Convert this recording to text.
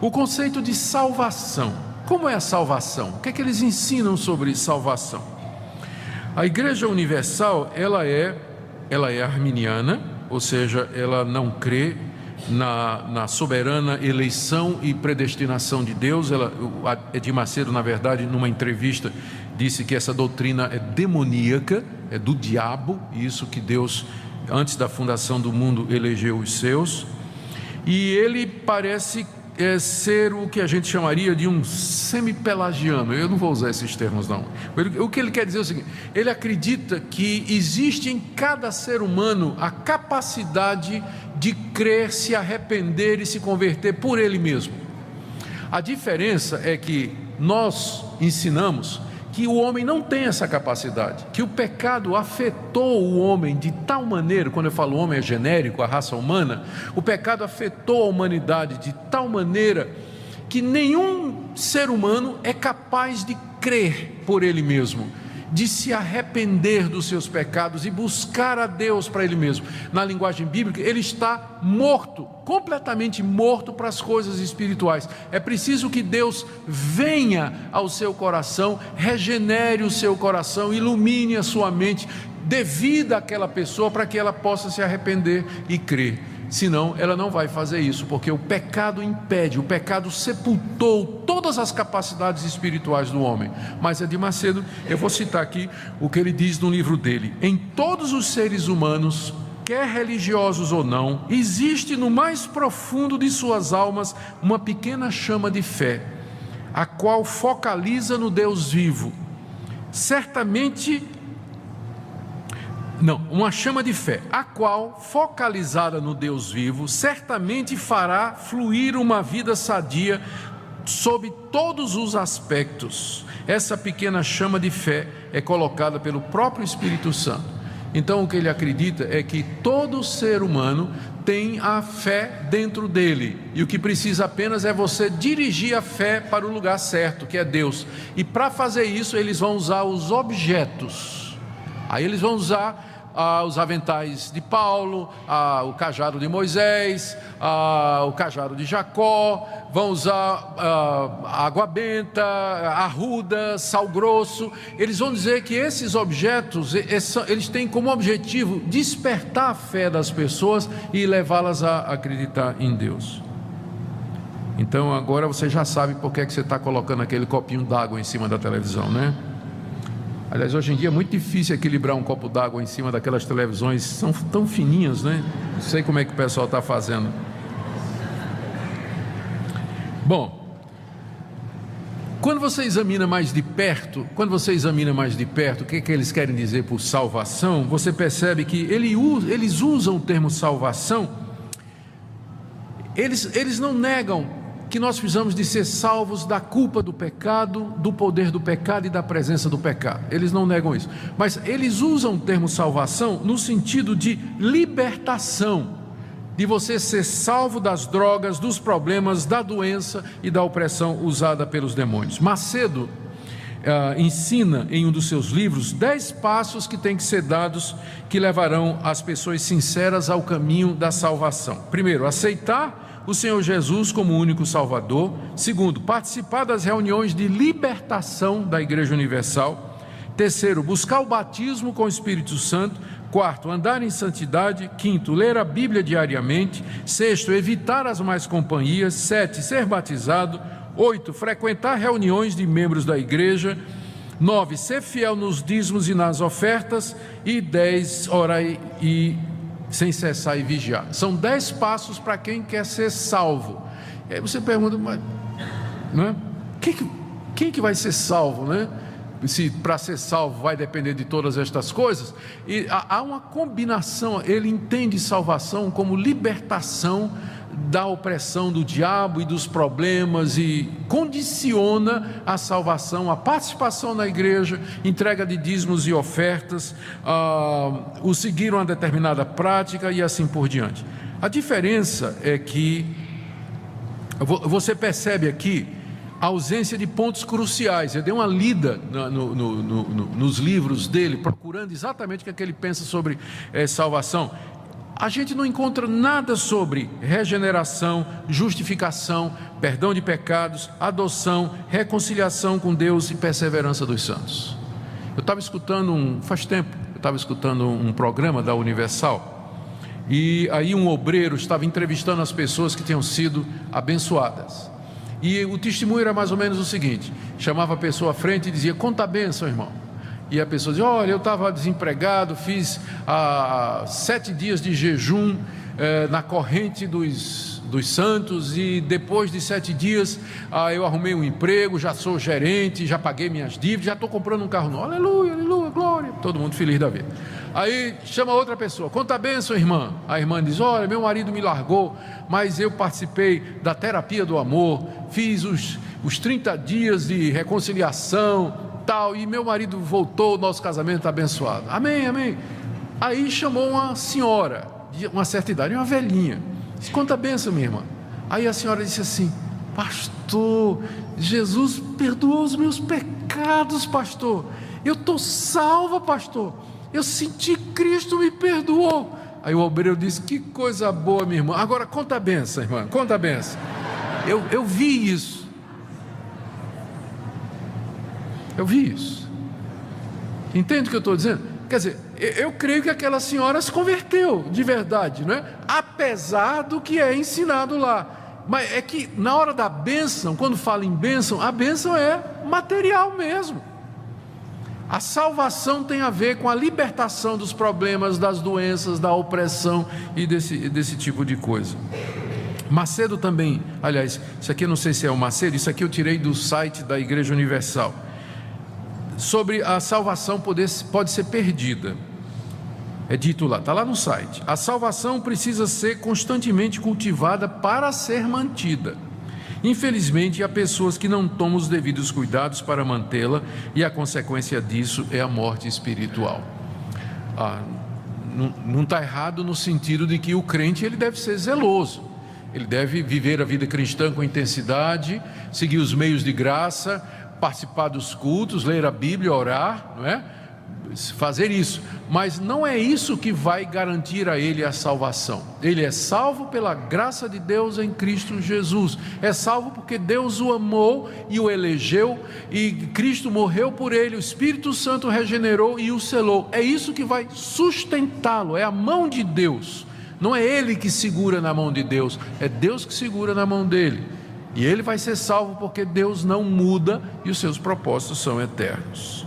O conceito de salvação. Como é a salvação? O que é que eles ensinam sobre salvação? A Igreja Universal, ela é arminiana, ou seja, ela não crê na soberana eleição e predestinação de Deus. Edir Macedo, na verdade, numa entrevista, disse que essa doutrina é demoníaca, é do diabo, isso que Deus, antes da fundação do mundo, elegeu os seus. E ele parece ser o que a gente chamaria de um semi-pelagiano. Eu não vou usar esses termos, não. O que ele quer dizer é o seguinte: ele acredita que existe em cada ser humano a capacidade de crer, se arrepender e se converter por ele mesmo. A diferença é que nós ensinamos que o homem não tem essa capacidade, que o pecado afetou o homem de tal maneira, quando eu falo homem é genérico, a raça humana, o pecado afetou a humanidade de tal maneira que nenhum ser humano é capaz de crer por ele mesmo, de se arrepender dos seus pecados e buscar a Deus para ele mesmo. Na linguagem bíblica, ele está morto, completamente morto para as coisas espirituais. É preciso que Deus venha ao seu coração, regenere o seu coração, ilumine a sua mente, dê vida àquela pessoa para que ela possa se arrepender e crer. Senão ela não vai fazer isso, porque o pecado impede, o pecado sepultou todas as capacidades espirituais do homem. Mas Edir Macedo, eu vou citar aqui o que ele diz no livro dele: em todos os seres humanos, quer religiosos ou não, existe no mais profundo de suas almas uma pequena chama de fé, a qual focaliza no Deus vivo. Uma chama de fé, a qual, focalizada no Deus vivo, certamente fará fluir uma vida sadia sob todos os aspectos. Essa pequena chama de fé é colocada pelo próprio Espírito Santo. Então o que ele acredita é que todo ser humano tem a fé dentro dele, e o que precisa apenas é você dirigir a fé para o lugar certo, que é Deus. E para fazer isso eles vão usar os objetos. Aí eles vão usar os aventais de Paulo, o cajado de Moisés, o cajado de Jacó, vão usar água benta, arruda, sal grosso. Eles vão dizer que esses objetos, eles têm como objetivo despertar a fé das pessoas e levá-las a acreditar em Deus. Então agora você já sabe por que é que você está colocando aquele copinho d'água em cima da televisão, né? Aliás, hoje em dia é muito difícil equilibrar um copo d'água em cima daquelas televisões, são tão fininhas, né? Não sei como é que o pessoal está fazendo. Bom, quando você examina mais de perto, o que eles querem dizer por salvação, você percebe que eles usam o termo salvação, eles não negam que nós precisamos de ser salvos da culpa do pecado, do poder do pecado e da presença do pecado. Eles não negam isso, mas eles usam o termo salvação no sentido de libertação, de você ser salvo das drogas, dos problemas, da doença e da opressão usada pelos demônios. Macedo ensina em um dos seus livros 10 passos que têm que ser dados, que levarão as pessoas sinceras ao caminho da salvação. Primeiro, aceitar o Senhor Jesus como único Salvador. Segundo, participar das reuniões de libertação da Igreja Universal. Terceiro, buscar o batismo com o Espírito Santo. Quarto, andar em santidade. Quinto, ler a Bíblia diariamente. Sexto, evitar as más companhias. 7, ser batizado. 8, frequentar reuniões de membros da igreja. 9, ser fiel nos dízimos e nas ofertas. E 10, orar e sem cessar e vigiar. São 10 passos para quem quer ser salvo. E aí você pergunta, mas, né? Quem que vai ser salvo, né? Se para ser salvo vai depender de todas estas coisas. E há uma combinação. Ele entende salvação como libertação da opressão do diabo e dos problemas, e condiciona a salvação, a participação na igreja, entrega de dízimos e ofertas, o seguir uma determinada prática e assim por diante. A diferença é que você percebe aqui a ausência de pontos cruciais. Eu dei uma lida nos livros dele, procurando exatamente o que ele pensa sobre salvação. A gente não encontra nada sobre regeneração, justificação, perdão de pecados, adoção, reconciliação com Deus e perseverança dos santos. Eu estava escutando faz tempo, eu estava escutando um programa da Universal, e aí um obreiro estava entrevistando as pessoas que tinham sido abençoadas. E o testemunho era mais ou menos o seguinte: chamava a pessoa à frente e dizia: conta a bênção, irmão. E a pessoa dizia: olha, eu estava desempregado, fiz 7 dias de jejum na corrente dos santos, e depois de 7 dias eu arrumei um emprego, já sou gerente, já paguei minhas dívidas, já estou comprando um carro novo. Aleluia, aleluia, glória. Todo mundo feliz da vida. Aí chama outra pessoa: conta a bênção, irmã. A irmã diz: olha, meu marido me largou, mas eu participei da terapia do amor, fiz os 30 dias de reconciliação, tal, e meu marido voltou, nosso casamento está abençoado. Amém, amém. Aí chamou uma senhora de uma certa idade, uma velhinha. Disse: conta a bênção, minha irmã. Aí a senhora disse assim: pastor, Jesus perdoou os meus pecados, pastor. Eu estou salva, pastor. Eu senti Cristo me perdoou. Aí o obreiro disse: que coisa boa, minha irmã. Agora conta a bênção, irmã, conta a bênção. Eu vi isso. Eu vi isso. Entende o que eu estou dizendo? Quer dizer, eu creio que aquela senhora se converteu de verdade, não é? Apesar do que é ensinado lá. Mas é que na hora da bênção, quando fala em bênção, a bênção é material mesmo. A salvação tem a ver com a libertação dos problemas, das doenças, da opressão e desse tipo de coisa. Macedo também, aliás, isso aqui eu não sei se é o Macedo, isso aqui eu tirei do site da Igreja Universal. Sobre a salvação pode ser perdida. É dito lá, está lá no site: a salvação precisa ser constantemente cultivada para ser mantida. Infelizmente, há pessoas que não tomam os devidos cuidados para mantê-la, e a consequência disso é a morte espiritual. Não está errado no sentido de que o crente ele deve ser zeloso, ele deve viver a vida cristã com intensidade, seguir os meios de graça, participar dos cultos, ler a Bíblia, orar, não é? Fazer isso, mas não é isso que vai garantir a ele a salvação. Ele é salvo pela graça de Deus em Cristo Jesus, é salvo porque Deus o amou e o elegeu, e Cristo morreu por ele, o Espírito Santo regenerou e o selou. É isso que vai sustentá-lo, é a mão de Deus. Não é ele que segura na mão de Deus, é Deus que segura na mão dele. E ele vai ser salvo porque Deus não muda e os seus propósitos são eternos.